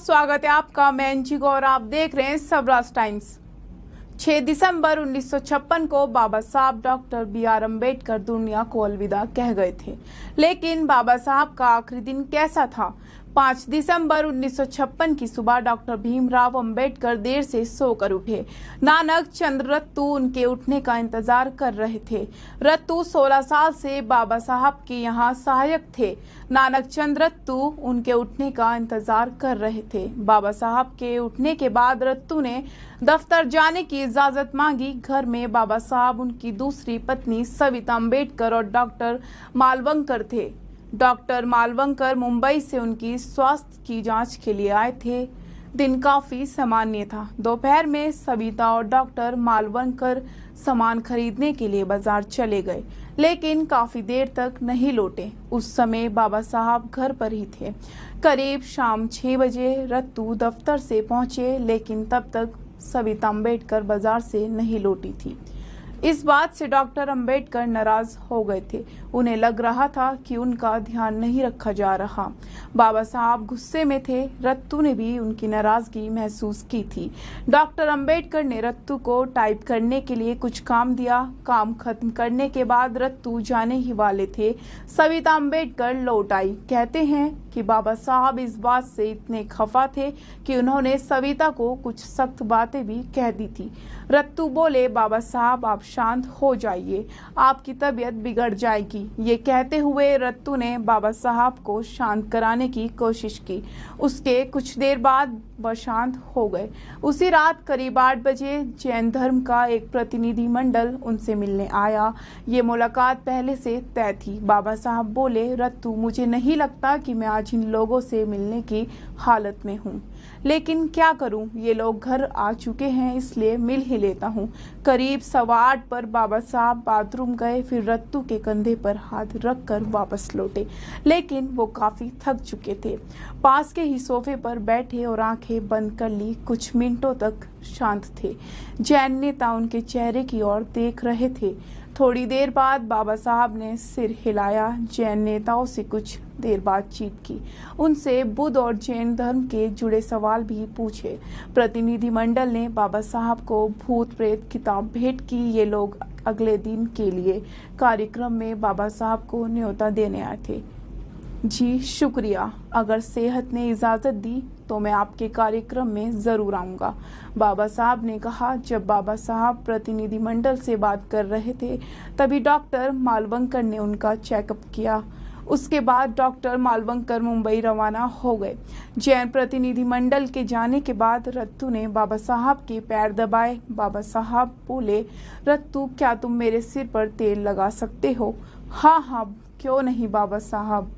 स्वागत है आपका। मैं अंशिक और आप देख रहे हैं स्वराज टाइम्स। 6 दिसंबर 1956 को बाबा साहब डॉक्टर बी.आर. अम्बेडकर दुनिया को अलविदा कह गए थे। लेकिन बाबा साहब का आखिरी दिन कैसा था? 5 दिसंबर 1956 की सुबह डॉक्टर भीमराव अंबेडकर देर से सोकर उठे। नानक चंद्र रत्तू उनके उठने का इंतजार कर रहे थे। रत्तू 16 साल से बाबा साहब के यहाँ सहायक थे। नानक चंद्र रत्तू उनके उठने का इंतजार कर रहे थे। बाबा साहब के उठने के बाद रत्तू ने दफ्तर जाने की इजाजत मांगी। घर में बाबा साहब, उनकी दूसरी पत्नी सविता अम्बेडकर और डॉक्टर मालवंकर थे। डॉक्टर मालवंकर मुंबई से उनकी स्वास्थ्य की जांच के लिए आए थे। दिन काफी सामान्य था। दोपहर में सविता और डॉक्टर मालवंकर सामान खरीदने के लिए बाजार चले गए, लेकिन काफी देर तक नहीं लौटे। उस समय बाबा साहब घर पर ही थे। करीब शाम 6 बजे रत्तू दफ्तर से पहुंचे, लेकिन तब तक सविता अम्बेडकर बाजार से नहीं लौटी थी। इस बात से डॉक्टर अम्बेडकर नाराज हो गए थे। उन्हें लग रहा था कि उनका ध्यान नहीं रखा जा रहा। बाबा साहब गुस्से में थे। रत्तू ने भी उनकी नाराजगी महसूस की थी। डॉक्टर अम्बेडकर ने रत्तू को टाइप करने के लिए कुछ काम दिया। काम खत्म करने के बाद रत्तू जाने ही वाले थे। सविता अम्बेडकर लौट आई। कहते हैं कि बाबा साहब इस बात से इतने खफा थे कि उन्होंने सविता को कुछ सख्त बातें भी कह दी थी। रत्तू बोले, बाबा साहब आप शांत हो जाइए, आपकी तबीयत बिगड़ जाएगी। ये कहते हुए रत्तू ने बाबा साहब को शांत कराने की कोशिश की। उसके कुछ देर बाद वह शांत हो गए। उसी रात करीब 8 बजे जैन धर्म का एक प्रतिनिधि मंडल उनसे मिलने आया। ये मुलाकात पहले से तय थी। बाबा साहब बोले, रत्तू मुझे नहीं लगता कि मैं आज इन लोगों से मिलने की हालत में हूँ, लेकिन क्या करूं, ये लोग घर आ चुके हैं, इसलिए मिल ही लेता हूं। करीब 7:15 पर बाबा साहब बाथरूम गए, फिर रत्तू के कंधे पर हाथ रखकर वापस लौटे, लेकिन वो काफी थक चुके थे। पास के ही सोफे पर बैठे और आंखें बंद कर ली। कुछ मिनटों तक शांत थे। जैन नेता उनके चेहरे की ओर देख रहे थे। थोड़ी देर बाद बाबा साहब ने सिर हिलाया। जैन नेताओं से कुछ देर बातचीत की। उनसे बुद्ध और जैन धर्म के जुड़े सवाल भी पूछे। प्रतिनिधिमंडल ने बाबा साहब को भूत प्रेत किताब भेंट की। ये लोग अगले दिन के लिए कार्यक्रम में बाबा साहब को न्योता देने आए थे। जी शुक्रिया, अगर सेहत ने इजाज़त दी तो मैं आपके कार्यक्रम में ज़रूर आऊँगा, बाबा साहब ने कहा। जब बाबा साहब प्रतिनिधिमंडल से बात कर रहे थे, तभी डॉक्टर मालवंकर ने उनका चेकअप किया। उसके बाद डॉक्टर मालवंकर मुंबई रवाना हो गए। जैन प्रतिनिधिमंडल के जाने के बाद रत्तू ने बाबा साहब के पैर दबाए। बाबा साहब बोले, रत्तू क्या तुम मेरे सिर पर तेल लगा सकते हो? हाँ हाँ, क्यों नहीं बाबा साहब,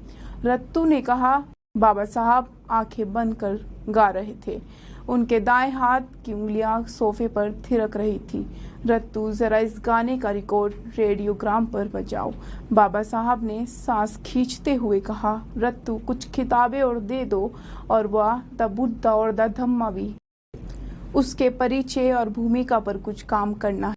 रत्तू ने कहा। बाबा साहब आंखें बंद कर गा रहे थे। उनके दाएं हाथ की उंगलियां सोफे पर थिरक रही थी। रत्तू, जरा इस गाने का रिकॉर्ड रेडियोग्राम पर बजाओ, बाबा साहब ने सांस खींचते हुए कहा। रत्तू, कुछ किताबें और दे दो, और वह द बुद्ध और द धम्मा भी। उसके परिचय और भूमिका पर कुछ काम करना है।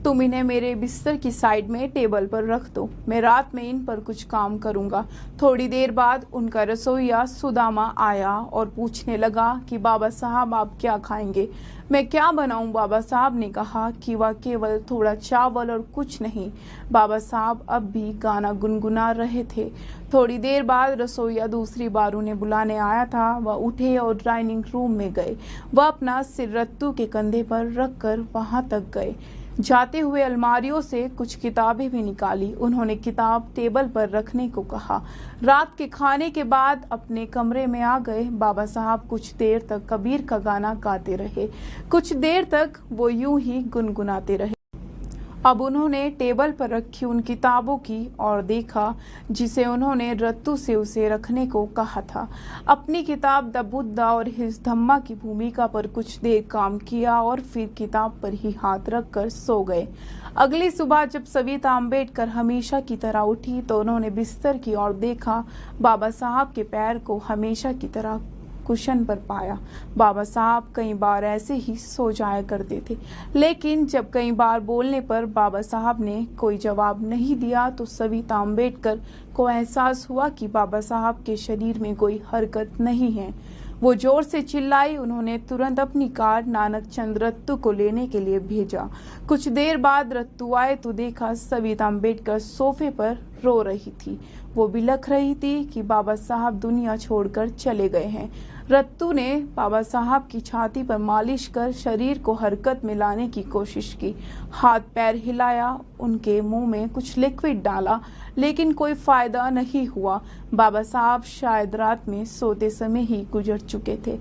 तुम इन्हें मेरे बिस्तर की साइड में टेबल पर रख दो, मैं रात में इन पर कुछ काम करूंगा। थोड़ी देर बाद उनका रसोइया सुदामा आया और पूछने लगा कि बाबा साहब आप क्या खाएंगे? मैं क्या बनाऊं? बाबा साहब ने कहा कि वह केवल थोड़ा चावल और कुछ नहीं। बाबा साहब अब भी गाना गुनगुना रहे थे। थोड़ी देर बाद रसोइया दूसरी बार उन्हें बुलाने आया था। वह उठे और डाइनिंग रूम में गए। वह अपना सिर रत्तू के कंधे पर रखकर वहां तक गए। जाते हुए अलमारियों से कुछ किताबें भी निकाली। उन्होंने किताब टेबल पर रखने को कहा। रात के खाने के बाद अपने कमरे में आ गए। बाबा साहब कुछ देर तक कबीर का गाना गाते रहे। कुछ देर तक वो यूं ही गुनगुनाते रहे। अब उन्होंने टेबल पर रखी उन किताबों की ओर देखा जिसे उन्होंने रत्तू से उसे रखने को कहा था। अपनी किताब द बुद्धा और हिज धम्मा की भूमिका पर कुछ देर काम किया और फिर किताब पर ही हाथ रखकर सो गए। अगली सुबह जब सविता अम्बेडकर हमेशा की तरह उठी तो उन्होंने बिस्तर की ओर देखा। बाबा साहब के पैर को हमेशा की तरह कुशन पर पाया। बाबा साहब कई बार ऐसे ही सो जाया करते थे, लेकिन जब कई बार बोलने पर बाबा साहब ने कोई जवाब नहीं दिया तो सविता अम्बेडकर को एहसास हुआ कि बाबा साहब के शरीर में कोई हरकत नहीं है। वो जोर से चिल्लाई। उन्होंने तुरंत अपनी कार नानक चंद रत्तू को लेने के लिए भेजा। कुछ देर बाद रत्तू आए तो देखा सविता अम्बेडकर सोफे पर रो रही थी। वो बिलख रही थी कि बाबा साहब दुनिया छोड़कर चले गए हैं। रत्तू ने बाबा साहब की छाती पर मालिश कर शरीर को हरकत में लाने की कोशिश की। हाथ पैर हिलाया, उनके मुंह में कुछ लिक्विड डाला, लेकिन कोई फायदा नहीं हुआ। बाबा साहब शायद रात में सोते समय ही गुजर चुके थे।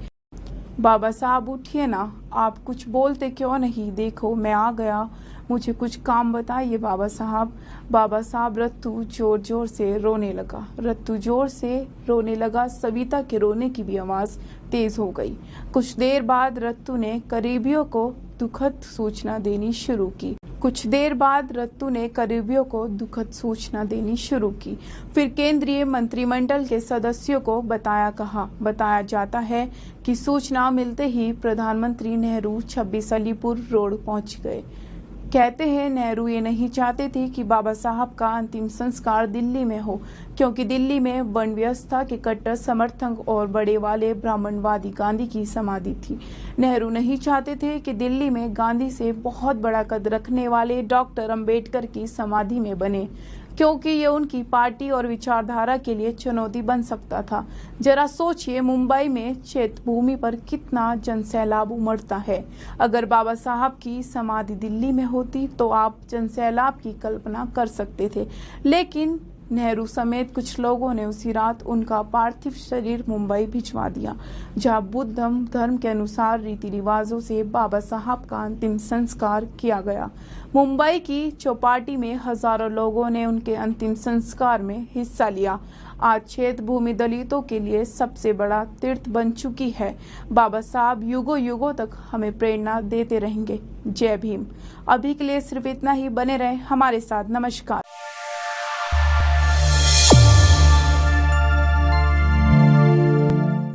बाबा साहब उठिए ना, आप कुछ बोलते क्यों नहीं? देखो मैं आ गया, मुझे कुछ काम बताइए बाबा साहब। बाबा साहब रत्तू जोर जोर से रोने लगा। रत्तू जोर से रोने लगा। सविता के रोने की भी आवाज तेज हो गई। कुछ देर बाद रत्तू ने करीबियों को दुखद सूचना देनी शुरू की। फिर केंद्रीय मंत्रिमंडल के सदस्यों को बताया जाता है कि सूचना मिलते ही प्रधानमंत्री नेहरू 26 अलीपुर रोड पहुंच गए। कहते हैं नेहरू ये नहीं चाहते थे कि बाबा साहब का अंतिम संस्कार दिल्ली में हो, क्योंकि दिल्ली में वर्ण व्यवस्था के कट्टर समर्थक और बड़े वाले ब्राह्मणवादी गांधी की समाधि थी। नेहरू नहीं चाहते थे कि दिल्ली में गांधी से बहुत बड़ा कद रखने वाले डॉक्टर अंबेडकर की समाधि में बने, क्योंकि ये उनकी पार्टी और विचारधारा के लिए चुनौती बन सकता था। जरा सोचिए, मुंबई में चैत्य भूमि पर कितना जनसैलाब उमड़ता है। अगर बाबा साहब की समाधि दिल्ली में होती तो आप जनसैलाब की कल्पना कर सकते थे। लेकिन नेहरू समेत कुछ लोगों ने उसी रात उनका पार्थिव शरीर मुंबई भिजवा दिया, जहां बुद्ध धर्म के अनुसार रीति रिवाजों से बाबा साहब का अंतिम संस्कार किया गया। मुंबई की चौपाटी में हजारों लोगों ने उनके अंतिम संस्कार में हिस्सा लिया। आज चैत्य भूमि दलितों के लिए सबसे बड़ा तीर्थ बन चुकी है। बाबा साहब युगों युगों तक हमें प्रेरणा देते रहेंगे। जय भीम। अभी के लिए सिर्फ इतना ही। बने रहे हमारे साथ। नमस्कार।